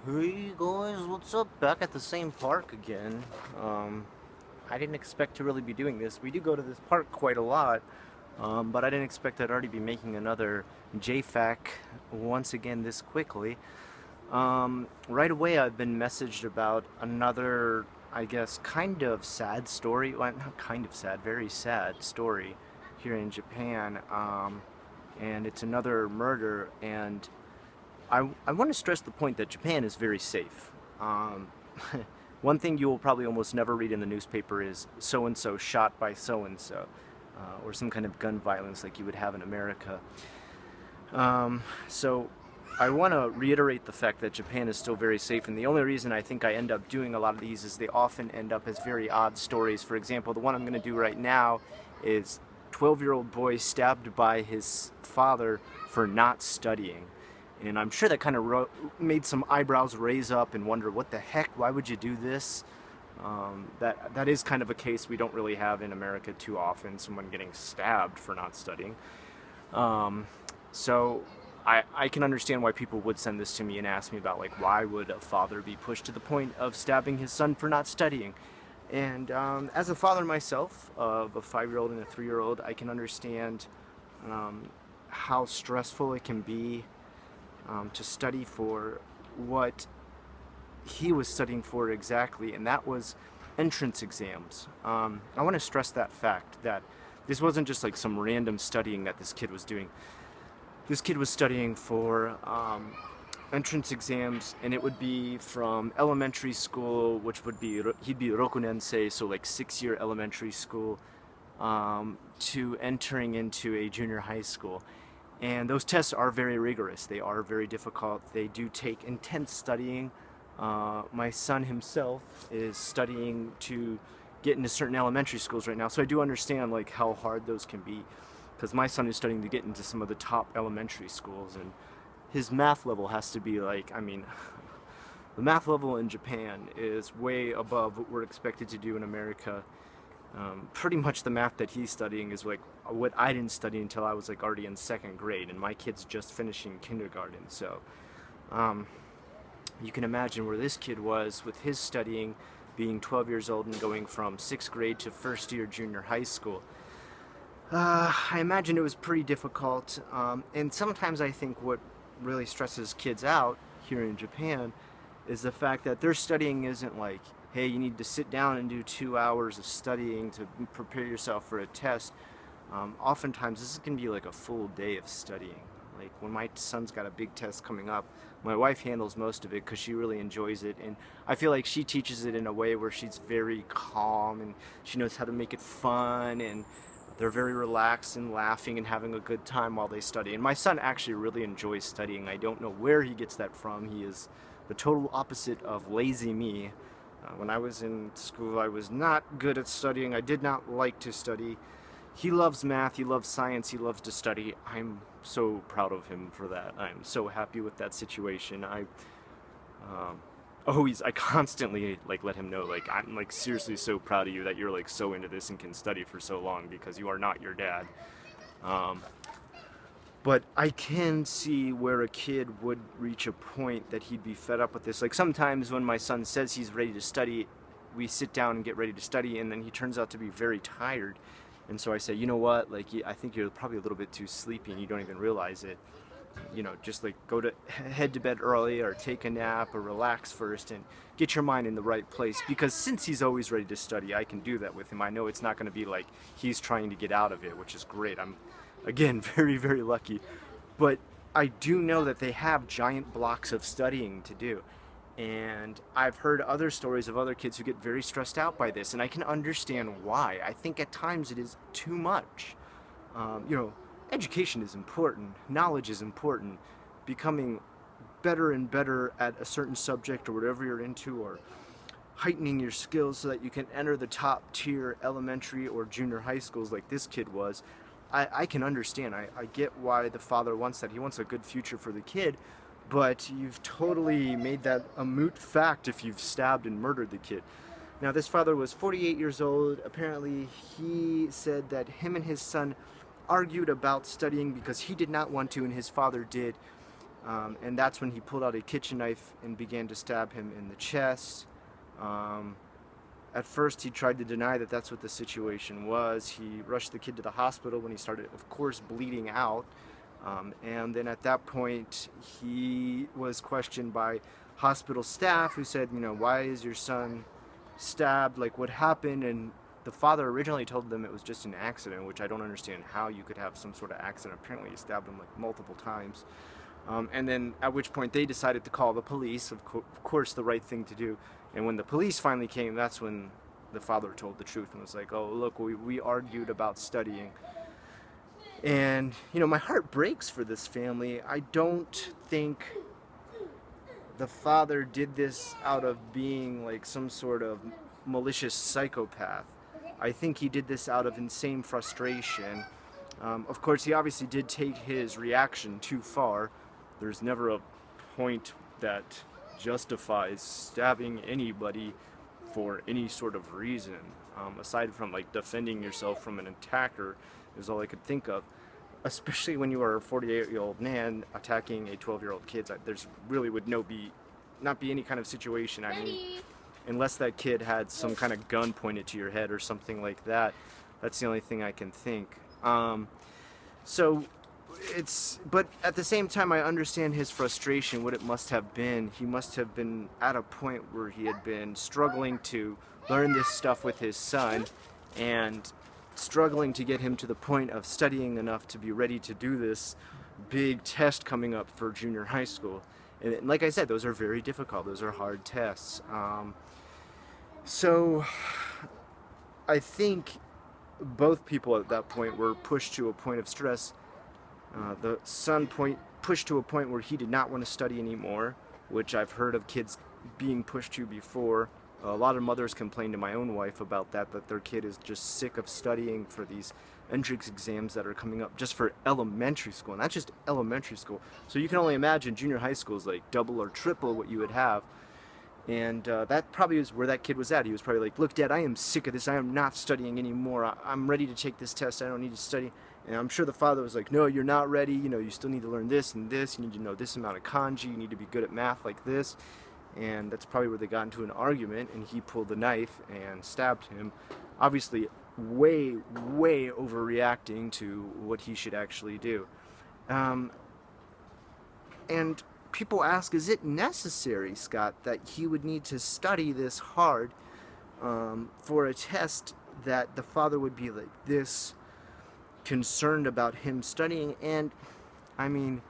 Hey guys, what's up? Back at the same park again. Um, I didn't expect to really be doing this. We do go to this park quite a lot, but I didn't expect I'd already be making another JFAC once again this quickly. Right away, I've been messaged about another, I guess, kind of sad story. Well, not kind of sad, very sad story here in Japan. And it's another murder, and I want to stress the point that Japan is very safe. Um, One thing you will probably almost never read in the newspaper is so and so shot by so and so, or some kind of gun violence like you would have in America. So I want to reiterate the fact that Japan is still very safe, and the only reason I think I end up doing a lot of these is they often end up as very odd stories. For example, the one I'm going to do right now is 12-year-old boy stabbed by his father for not studying. And I'm sure that kind of made some eyebrows raise up and wonder, what the heck? Why would you do this? That is kind of a case we don't really have in America too often. Someone getting stabbed for not studying. Um, so I can understand why people would send this to me and ask me about, like, why would a father be pushed to the point of stabbing his son for not studying? And as a father myself of a 5-year-old and a 3-year-old, I can understand um, how stressful it can be to study for what he was studying for exactly, and that was entrance exams. I want to stress that fact that this wasn't just like some random studying that this kid was doing. This kid was studying for entrance exams, and it would be from elementary school, which would be he'd be rokunensei, so like 6-year elementary school, to entering into a junior high school. And those tests are very rigorous. They are very difficult. They do take intense studying. My son himself is studying to get into certain elementary schools right now, so I do understand like how hard those can be. Because my son is studying to get into some of the top elementary schools, and his math level has to be like, I mean, the math level in Japan is way above what we're expected to do in America. Pretty much the math that he's studying is like what I didn't study until I was like already in second grade, and my kid's just finishing kindergarten. So um, you can imagine where this kid was with his studying, being 12 years old and going from sixth grade to first year junior high school. I imagine it was pretty difficult, and sometimes I think what really stresses kids out here in Japan is the fact that their studying isn't like, hey, you need to sit down and do 2 hours of studying to prepare yourself for a test. Oftentimes, this can be like a full day of studying. Like when my son's got a big test coming up, my wife handles most of it because she really enjoys it, and I feel like she teaches it in a way where she's very calm and she knows how to make it fun, and they're very relaxed and laughing and having a good time while they study. And my son actually really enjoys studying. I don't know where he gets that from. He is the total opposite of lazy me. When I was in school, I was not good at studying. I did not like to study. He loves math, he loves science, he loves to study. I'm so proud of him for that. I'm so happy with that situation. Um, I constantly like let him know, like, I'm like seriously so proud of you that you're like so into this and can study for so long, because you are not your dad. Um, but I can see where a kid would reach a point that he'd be fed up with this. Like sometimes when my son says he's ready to study, we sit down and get ready to study, and then he turns out to be very tired. And so I say, you know what, like, I think you're probably a little bit too sleepy and you don't even realize it. Just like go to head to bed early, or take a nap, or relax first and get your mind in the right place, because since he's always ready to study, I can do that with him. I know it's not going to be like he's trying to get out of it, which is great. I'm again very, very lucky. But I do know that they have giant blocks of studying to do, and I've heard other stories of other kids who get very stressed out by this, and I can understand why. I think at times it is too much. um, you know, Education is important, knowledge is important, becoming better and better at a certain subject or whatever you're into, or heightening your skills so that you can enter the top tier elementary or junior high schools like this kid was. I can understand. I get why the father wants that. He wants a good future for the kid, but you've totally made that a moot fact if you've stabbed and murdered the kid. Now, this father was 48 years old. Apparently, he said that him and his son argued about studying because he did not want to and his father did. And that's when he pulled out a kitchen knife and began to stab him in the chest. Um, at first, he tried to deny that that's what the situation was. He rushed the kid to the hospital when he started, of course, bleeding out. And then at that point, he was questioned by hospital staff who said, you know, why is your son stabbed? Like, what happened? And the father originally told them it was just an accident, which I don't understand how you could have some sort of accident. Apparently, he stabbed him like multiple times. And then at which point they decided to call the police, of course, the right thing to do. And when the police finally came, that's when the father told the truth and was like, oh, look, we argued about studying. And, you know, my heart breaks for this family. I don't think the father did this out of being like some sort of malicious psychopath. I think he did this out of insane frustration. Of course, he obviously did take his reaction too far. There's never a point that justifies stabbing anybody for any sort of reason, aside from like defending yourself from an attacker is all I could think of. Especially when you are a 48-year-old man attacking a 12-year-old kid, there's really would not be any kind of situation. I mean, unless that kid had some kind of gun pointed to your head or something like that. That's the only thing I can think. But at the same time, I understand his frustration, what it must have been. He must have been at a point where he had been struggling to learn this stuff with his son and struggling to get him to the point of studying enough to be ready to do this big test coming up for junior high school. And like I said, those are very difficult. Those are hard tests. So I think both people at that point were pushed to a point of stress. The son pushed to a point where he did not want to study anymore, which I've heard of kids being pushed to before. A lot of mothers complain to my own wife about that their kid is just sick of studying for these entrance exams that are coming up just for elementary school, not just elementary school. So you can only imagine junior high school is like double or triple what you would have. And that probably is where that kid was at. He was probably like, look, Dad, I am sick of this. I am not studying anymore. I'm ready to take this test. I don't need to study. And I'm sure the father was like, no, you're not ready. You know, you still need to learn this and this. You need to know this amount of kanji. You need to be good at math like this. And that's probably where they got into an argument, and he pulled the knife and stabbed him. Obviously, way overreacting to what he should actually do. And people ask, is it necessary, Scott, that he would need to study this hard for a test that the father would be like this concerned about him studying? And I mean,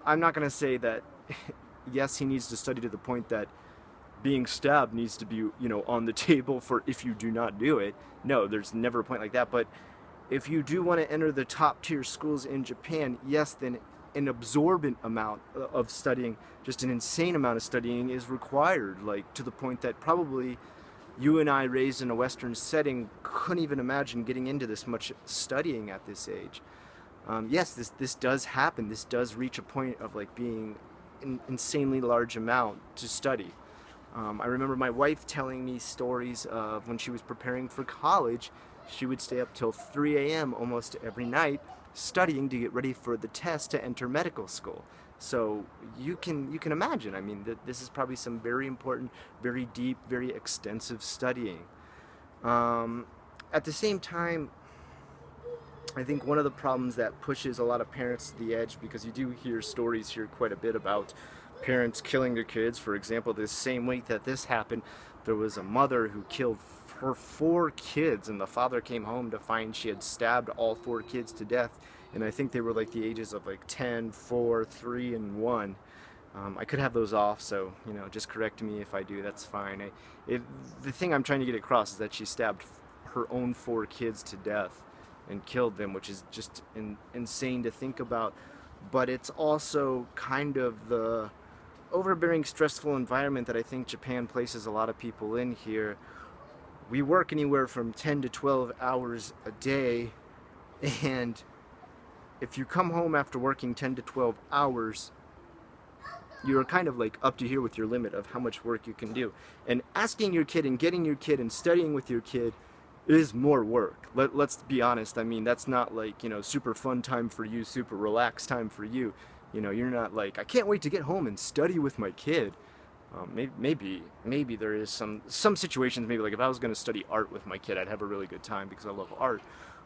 I'm not going to say that yes, he needs to study to the point that being stabbed needs to be, you know, on the table for if you do not do it. No, there's never a point like that. But if you do want to enter the top tier schools in Japan, yes, then an absorbent amount of studying, just an insane amount of studying is required, like to the point that probably you and I, raised in a Western setting, couldn't even imagine getting into this much studying at this age. Yes, this does happen. This does reach a point of like being an insanely large amount to study. I remember my wife telling me stories of when she was preparing for college. She would stay up till 3 a.m. almost every night studying to get ready for the test to enter medical school. So you can imagine. I mean, this is probably some very important, very deep, very extensive studying. At the same time, I think one of the problems that pushes a lot of parents to the edge, because you do hear stories here quite a bit about parents killing their kids. For example, this same week that this happened, there was a mother who killed her 4 kids, and the father came home to find she had stabbed all 4 kids to death. And I think they were like the ages of like 10, 4, 3, and 1. I could have those off, so, you know, just correct me if I do, that's fine. The thing I'm trying to get across is that she stabbed her own 4 kids to death and killed them, which is just insane to think about. But it's also kind of the overbearing, stressful environment that I think Japan places a lot of people in here. We work anywhere from 10 to 12 hours a day, and if you come home after working 10 to 12 hours, you're kind of like up to here with your limit of how much work you can do. And asking your kid and getting your kid and studying with your kid is more work. Let's be honest. I mean, that's not like, you know, super fun time for you, super relaxed time for you. You know, you're not like, I can't wait to get home and study with my kid. Maybe there is some situations, maybe like if I was going to study art with my kid, I'd have a really good time because I love art.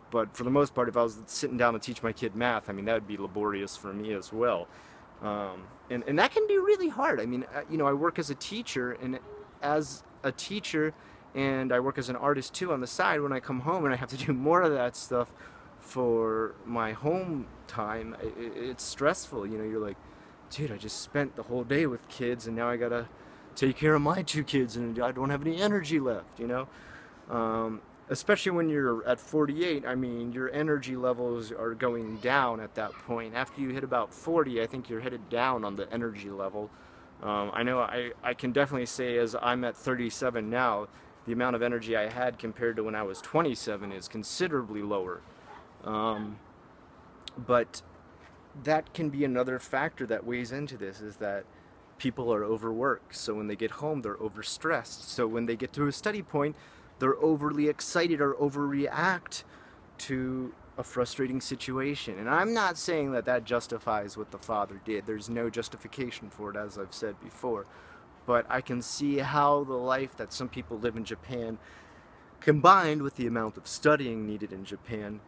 But for the most part, if I was sitting down to teach my kid math, I mean, that would be laborious for me as well. And that can be really hard. I mean, you know, I work as a teacher, and as a teacher, and I work as an artist too on the side. When I come home and I have to do more of that stuff for my home time, it's stressful. You know, you're like, dude, I just spent the whole day with kids, and now I gotta take care of my two kids, and I don't have any energy left. You know. Especially when you're at 48, I mean, your energy levels are going down at that point. After you hit about 40, I think you're headed down on the energy level. I know I can definitely say, as I'm at 37 now, the amount of energy I had compared to when I was 27 is considerably lower. But that can be another factor that weighs into this, is that people are overworked. So when they get home, they're overstressed. So when they get to a study point, they're overly excited or overreact to a frustrating situation. And I'm not saying that that justifies what the father did. There's no justification for it, as I've said before. But I can see how the life that some people live in Japan, combined with the amount of studying needed in Japan,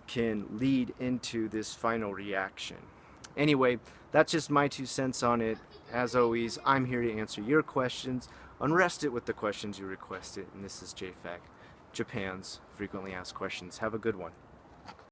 can lead into this final reaction. Anyway, that's just my 2 cents on it. As always, I'm here to answer your questions. Unrest it with the questions you requested. And this is JFAQ, Japan's Frequently Asked Questions. Have a good one.